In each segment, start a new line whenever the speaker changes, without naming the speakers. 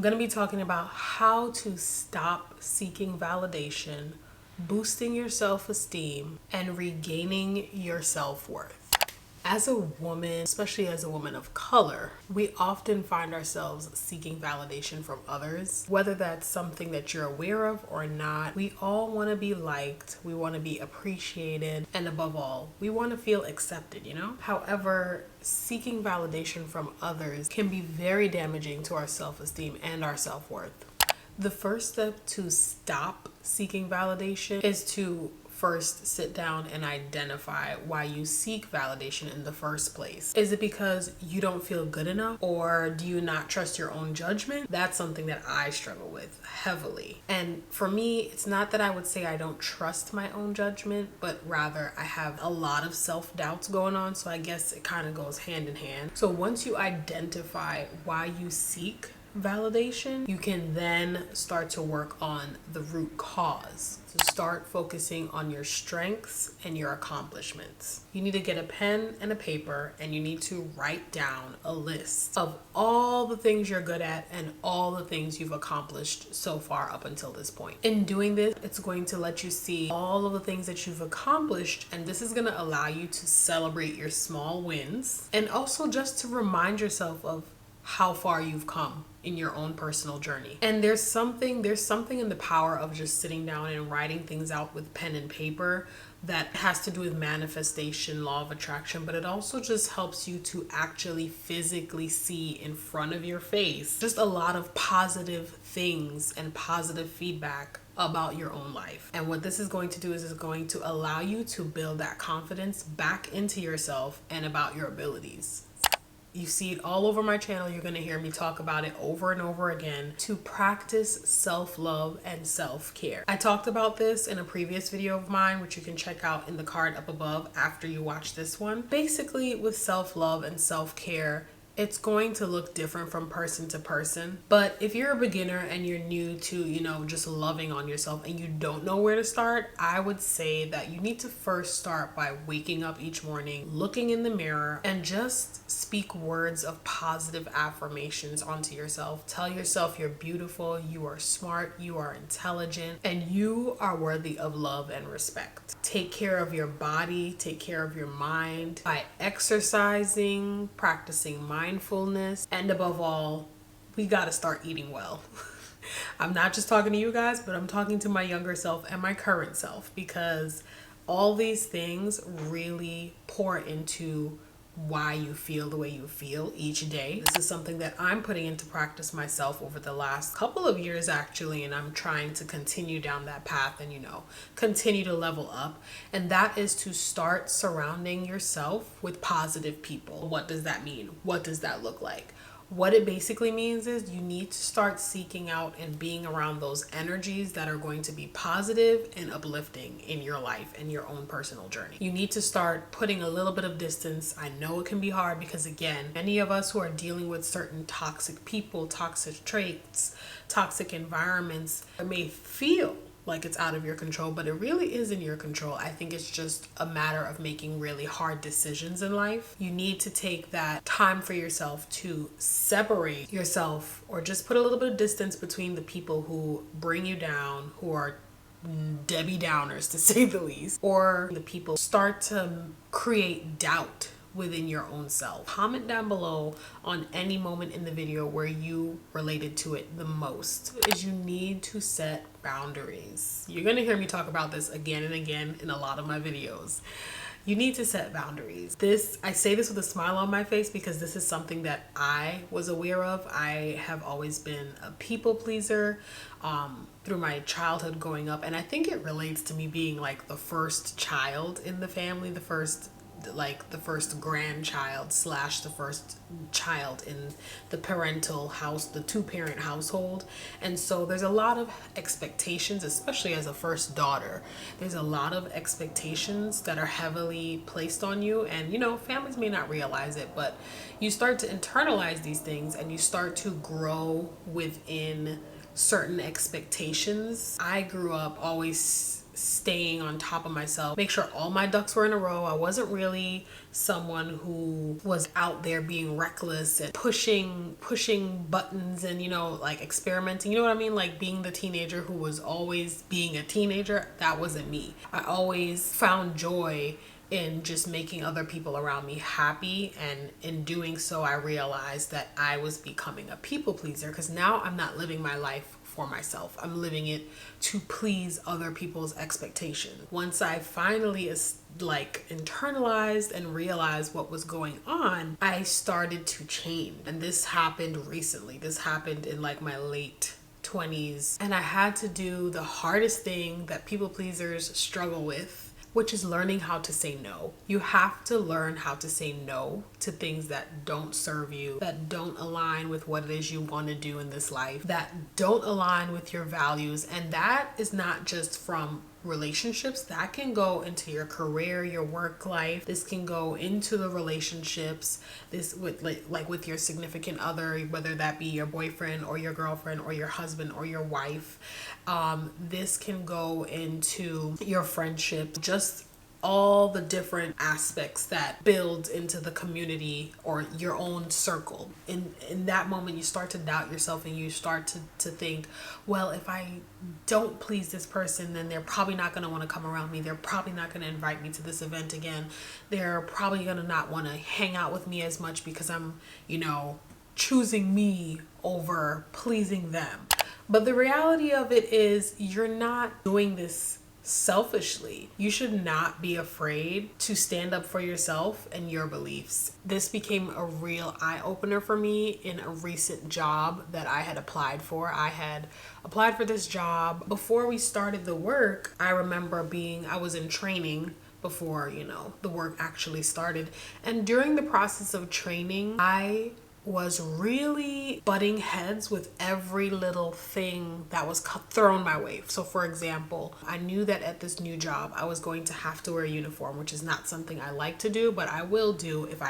I'm going to be talking about how to stop seeking validation, boosting your self-esteem, and regaining your self-worth. As a woman, especially as a woman of color, we often find ourselves seeking validation from others, whether that's something that you're aware of or not. We all want to be liked, we want to be appreciated, and above all, we want to feel accepted, However, seeking validation from others can be very damaging to our self-esteem and our self-worth. The first step to stop seeking validation is to first sit down and identify why you seek validation in the first place. Is it because you don't feel good enough, or do you not trust your own judgment? That's something that I struggle with heavily. And for me, it's not that I would say I don't trust my own judgment, but rather I have a lot of self-doubts going on. So I guess it kind of goes hand in hand. So once you identify why you seek validation, you can then start to work on the root cause. So start focusing on your strengths and your accomplishments. You need to get a pen and a paper, and you need to write down a list of all the things you're good at and all the things you've accomplished so far up until this point. In doing this, it's going to let you see all of the things that you've accomplished, and this is going to allow you to celebrate your small wins, and also just to remind yourself of how far you've come in your own personal journey. And there's something in the power of just sitting down and writing things out with pen and paper that has to do with manifestation, law of attraction, but it also just helps you to actually physically see in front of your face just a lot of positive things and positive feedback about your own life. And what this is going to do is it's going to allow you to build that confidence back into yourself and about your abilities. You see it all over my channel. You're going to hear me talk about it over and over again, to practice self-love and self-care. I talked about this in a previous video of mine, which you can check out in the card up above after you watch this one. Basically, with self-love and self-care, it's going to look different from person to person. But if you're a beginner and you're new to, just loving on yourself and you don't know where to start, I would say that you need to first start by waking up each morning, looking in the mirror, and just speak words of positive affirmations onto yourself. Tell yourself you're beautiful, you are smart, you are intelligent, and you are worthy of love and respect. Take care of your body, take care of your mind by exercising, practicing mindfulness, and above all, we gotta start eating well. I'm not just talking to you guys, but I'm talking to my younger self and my current self, because all these things really pour into why you feel the way you feel each day. This is something that I'm putting into practice myself over the last couple of years actually, and I'm trying to continue down that path and continue to level up. And that is to start surrounding yourself with positive people. What does that mean? What does that look like? What it basically means is you need to start seeking out and being around those energies that are going to be positive and uplifting in your life and your own personal journey. You need to start putting a little bit of distance. I know it can be hard because, again, many of us who are dealing with certain toxic people, toxic traits, toxic environments, it may feel like it's out of your control, but it really is in your control. I think it's just a matter of making really hard decisions in life. You need to take that time for yourself to separate yourself, or just put a little bit of distance between the people who bring you down, who are Debbie Downers to say the least, or the people start to create doubt within your own self. Comment down below on any moment in the video where you related to it the most. Is you need to set boundaries. You're gonna hear me talk about this again and again in a lot of my videos. You need to set boundaries. I say this with a smile on my face because this is something that I was aware of. I have always been a people pleaser through my childhood growing up, and I think it relates to me being like the first child in the family, the first grandchild / the first child in the parental house, the two-parent household. And so there's a lot of expectations, especially as a first daughter. There's a lot of expectations that are heavily placed on you, and families may not realize it, but you start to internalize these things and you start to grow within certain expectations. I grew up always staying on top of myself, make sure all my ducks were in a row. I wasn't really someone who was out there being reckless and pushing buttons and, you know, like experimenting, you know what I mean? Like being the teenager who was always being a teenager. That wasn't me. I always found joy in just making other people around me happy, and in doing so I realized that I was becoming a people pleaser, because now I'm not living my life for myself. I'm living it to please other people's expectations. Once I finally like internalized and realized what was going on, I started to change. And this happened recently. This happened in like my late 20s, and I had to do the hardest thing that people pleasers struggle with, which is learning how to say no. You have to learn how to say no to things that don't serve you, that don't align with what it is you want to do in this life, that don't align with your values. And that is not just from relationships, that can go into your career, your work life. This can go into the relationships, this with like with your significant other, whether that be your boyfriend or your girlfriend or your husband or your wife. This can go into your friendship, just all the different aspects that build into the community or your own circle. In that moment, you start to doubt yourself, and you start to think, well, if I don't please this person, then they're probably not going to want to come around me. They're probably not going to invite me to this event again. They're probably going to not want to hang out with me as much because I'm, you know, choosing me over pleasing them. But the reality of it is, you're not doing this selfishly. You should not be afraid to stand up for yourself and your beliefs. This became a real eye-opener for me in a recent job that I had applied for. I had applied for this job before we started the work. I remember I was in training before, you know, the work actually started. And during the process of training, I was really butting heads with every little thing that was thrown my way. So for example, I knew that at this new job I was going to have to wear a uniform, which is not something I like to do, but I will do if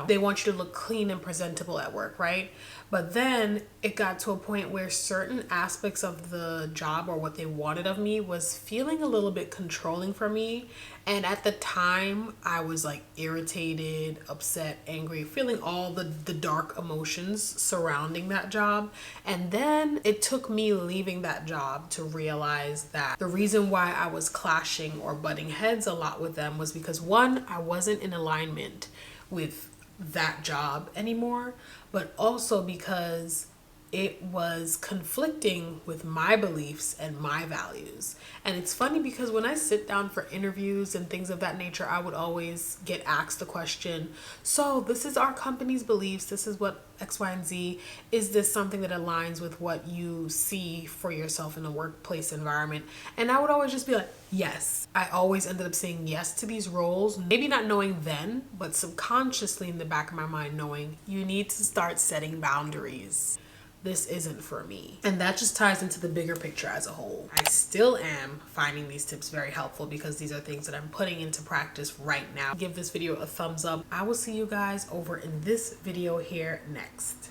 they want you to look clean and presentable at work, right? But then it got to a point where certain aspects of the job, or what they wanted of me, was feeling a little bit controlling for me. And at the time, I was like irritated, upset, angry, feeling all the dark emotions surrounding that job. And then it took me leaving that job to realize that the reason why I was clashing or butting heads a lot with them was because, one, I wasn't in alignment with that job anymore, but also because it was conflicting with my beliefs and my values. And it's funny because when I sit down for interviews and things of that nature, I would always get asked the question, so this is our company's beliefs, this is what X, Y, and Z. Is this something that aligns with what you see for yourself in a workplace environment? And I would always just be like, yes. I always ended up saying yes to these roles, maybe not knowing then, but subconsciously in the back of my mind knowing you need to start setting boundaries. This isn't for me. And that just ties into the bigger picture as a whole. I still am finding these tips very helpful because these are things that I'm putting into practice right now. Give this video a thumbs up. I will see you guys over in this video here next.